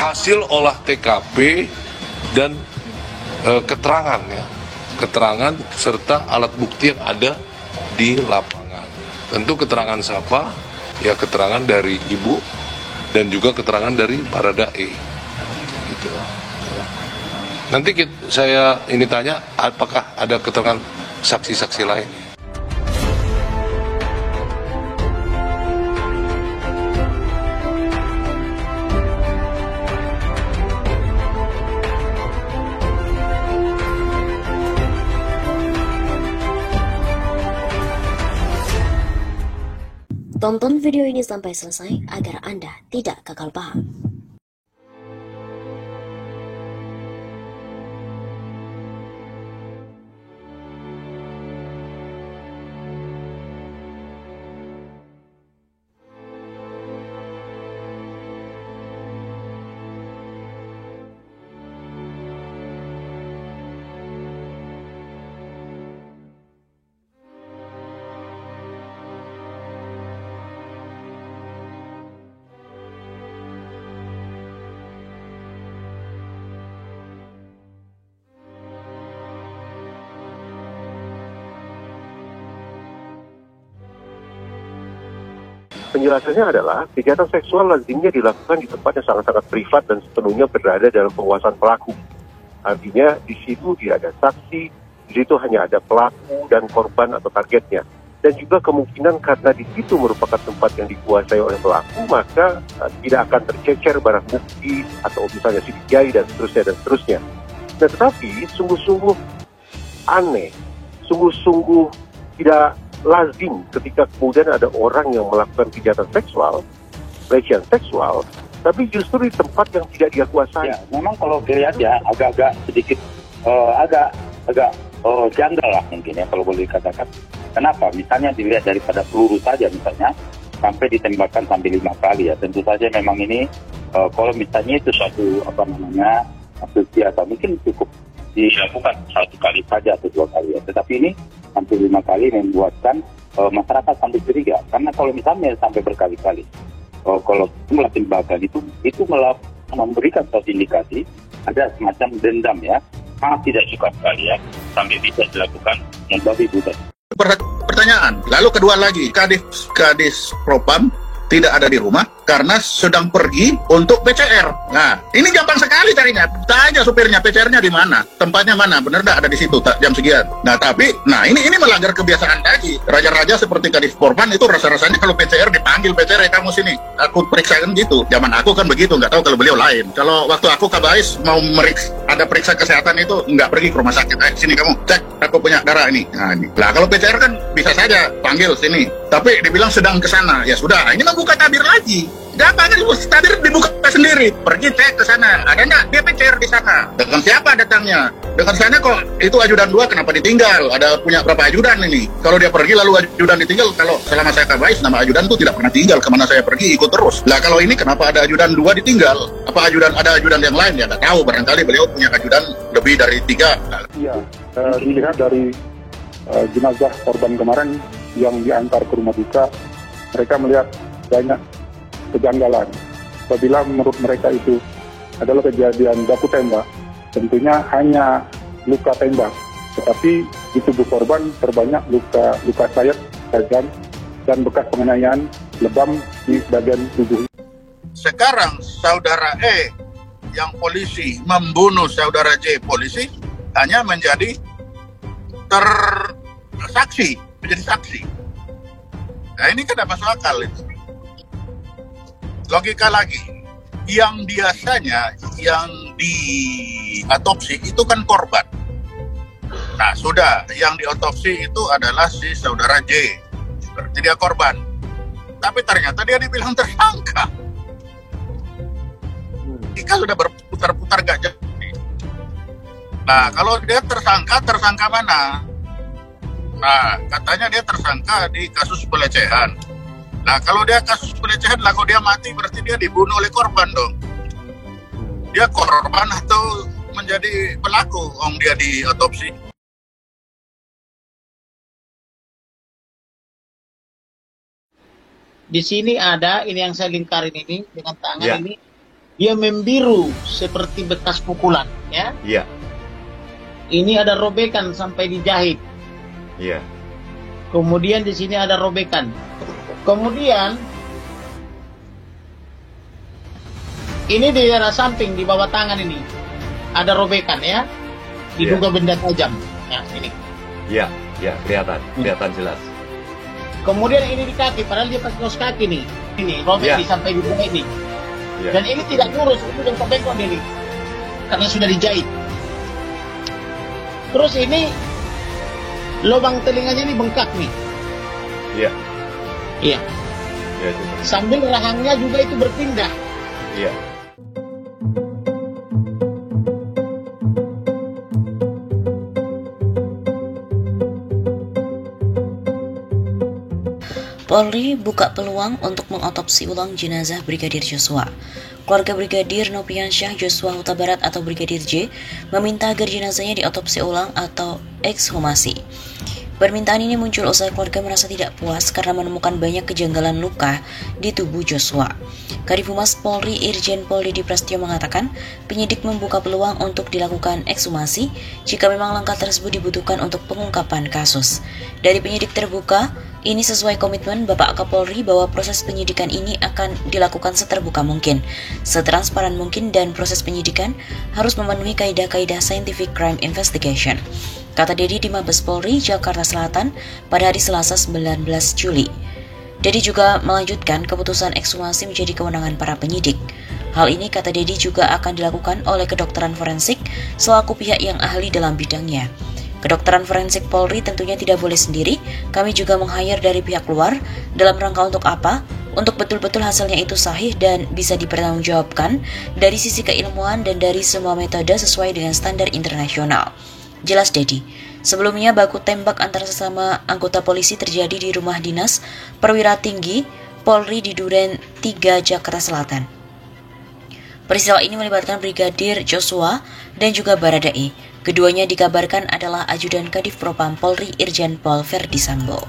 hasil olah TKP dan keterangan ya, keterangan serta alat bukti yang ada di lapangan. Tentu keterangan siapa? Ya keterangan dari ibu dan juga keterangan dari Baradae. Gitu. Nanti saya ini tanya, apakah ada keterangan saksi-saksi lain? Tonton video ini sampai selesai agar Anda tidak gagal paham. Penjelasannya adalah kejahatan seksual lazimnya dilakukan di tempat yang sangat-sangat privat dan sepenuhnya berada dalam penguasaan pelaku. Artinya di situ tidak ada saksi, di situ hanya ada pelaku dan korban atau targetnya. Dan juga kemungkinan karena di situ merupakan tempat yang dikuasai oleh pelaku, maka tidak akan tercecer barang bukti atau misalnya sidik jari dan seterusnya dan seterusnya. Nah, tetapi sungguh-sungguh aneh, sungguh-sungguh tidak lazim ketika kemudian ada orang yang melakukan kejahatan seksual, pelecehan seksual, tapi justru di tempat yang tidak dia kuasai. Ya, memang kalau dilihat ya agak-agak sedikit agak janggal lah mungkin ya kalau boleh dikatakan. Kenapa? Misalnya dilihat daripada peluru saja misalnya sampai ditembakkan sampai 5 kali ya. Tentu saja memang ini kalau misalnya itu suatu asumsi atau mungkin cukup dilakukan 1 kali saja atau 2 kali ya. Tetapi ini sampai 5 kali membuatkan masyarakat sampai curiga. Karena kalau misalnya sampai berkali-kali, kalau jumlah tembakan itu memberikan suatu indikasi ada semacam dendam ya. Sangat tidak suka sekali ya sampai bisa dilakukan membabi buta. Pertanyaan, lalu kedua lagi, Kadis Propam tidak ada di rumah karena sedang pergi untuk PCR. Nah, ini gampang sekali carinya. Tanya supirnya, PCR-nya di mana? Tempatnya mana? Bener nggak ada di situ jam sekian? Nah, tapi, ini melanggar kebiasaan lagi. Raja-raja seperti Kadif Propam itu rasa-rasanya kalau PCR dipanggil, PCR kamu sini. Aku periksakan gitu. Zaman aku kan begitu, nggak tahu kalau beliau lain. Kalau waktu aku Kabais mau ada periksa kesehatan itu nggak pergi ke rumah sakit. Sini kamu, cek, aku punya darah ini. Nah, ini. Lah, kalau PCR kan bisa saja panggil sini. Tapi dibilang sedang ke sana. Ya sudah, ini membuka tabir lagi. Gampang kan, tabir dibuka sendiri. Pergi cek ke sana. Ada nggak? Dia PCR di sana. Dengan siapa datangnya? Dengan sana kok itu ajudan 2 kenapa ditinggal? Ada punya berapa ajudan ini? Kalau dia pergi lalu ajudan ditinggal, kalau selama saya Kabais nama ajudan tuh tidak pernah tinggal. Kemana saya pergi ikut terus. Lah kalau ini kenapa ada ajudan 2 ditinggal? Apa ada ajudan yang lain? Ya nggak tahu. Barangkali beliau punya ajudan lebih dari 3. Iya, dilihat dari jenazah korban kemarin yang diantar ke rumah duka, mereka melihat banyak kejanggalan. Apabila menurut mereka itu adalah kejadian baku tembak, tentunya hanya luka tembak, tetapi di tubuh korban terbanyak luka sayat, tajam, dan bekas penganiayaan lebam di bagian tubuh. Sekarang saudara E yang polisi membunuh saudara J polisi hanya menjadi menjadi saksi. Nah ini kan tidak masuk akal itu. Logika lagi, yang biasanya yang diotopsi itu kan korban. Nah sudah, yang diotopsi itu adalah si saudara J, berarti dia korban. Tapi ternyata dia dibilang tersangka. Jika sudah berputar-putar gak jadi. Nah kalau dia tersangka mana? Nah, katanya dia tersangka di kasus pelecehan. Nah, kalau dia kasus pelecehan, lah kalau dia mati berarti dia dibunuh oleh korban dong. Dia korban atau menjadi pelaku, dia diotopsi. Di sini ada ini yang saya lingkarin ini dengan tangan ini. dia membiru seperti bekas pukulan, ya. Iya. Ini ada robekan sampai dijahit. Iya. Kemudian di sini ada robekan. Kemudian ini di daerah samping di bawah tangan ini ada robekan, ya. Diduga benda tajam. Ya, ini. Iya, iya, kelihatan jelas. Kemudian ini di kaki, padahal dia pakai kaos kaki nih. Ini robek sampai di bawah ini. Iya. Dan ini tidak lurus, itu bengkok-bengkok ini. Karena sudah dijahit. Terus ini lubang telinganya ini bengkak nih. Iya. Iya. Iya, itu. Sambil rahangnya juga itu berpindah. Iya. Polri buka peluang untuk mengotopsi ulang jenazah Brigadir Joshua. Keluarga Brigadir Nopiansyah Joshua Huta Barat atau Brigadir J meminta agar jenazahnya diotopsi ulang atau ekshumasi. Permintaan ini muncul usai keluarga merasa tidak puas karena menemukan banyak kejanggalan luka di tubuh Joshua. Kadif Humas Polri Irjen Pol Didi Prasetyo mengatakan penyidik membuka peluang untuk dilakukan ekshumasi jika memang langkah tersebut dibutuhkan untuk pengungkapan kasus. Dari penyidik terbuka, ini sesuai komitmen Bapak Kapolri bahwa proses penyidikan ini akan dilakukan seterbuka mungkin, setransparan mungkin, dan proses penyidikan harus memenuhi kaidah-kaidah scientific crime investigation, kata Dedi di Mabes Polri, Jakarta Selatan pada hari Selasa 19 Juli. Dedi juga melanjutkan keputusan ekshumasi menjadi kewenangan para penyidik. Hal ini, kata Dedi, juga akan dilakukan oleh kedokteran forensik selaku pihak yang ahli dalam bidangnya. Kedokteran forensik Polri tentunya tidak boleh sendiri, kami juga meng-hire dari pihak luar. Dalam rangka untuk apa? Untuk betul-betul hasilnya itu sahih dan bisa dipertanggungjawabkan dari sisi keilmuan dan dari semua metode sesuai dengan standar internasional. Jelas Dedi. Sebelumnya baku tembak antara sesama anggota polisi terjadi di rumah dinas perwira tinggi Polri di Duren 3, Jakarta Selatan. Peristiwa ini melibatkan Brigadir Joshua dan juga Baradae. Keduanya dikabarkan adalah Ajudan Kadif Propam Polri Irjen Pol Verdi Sambo.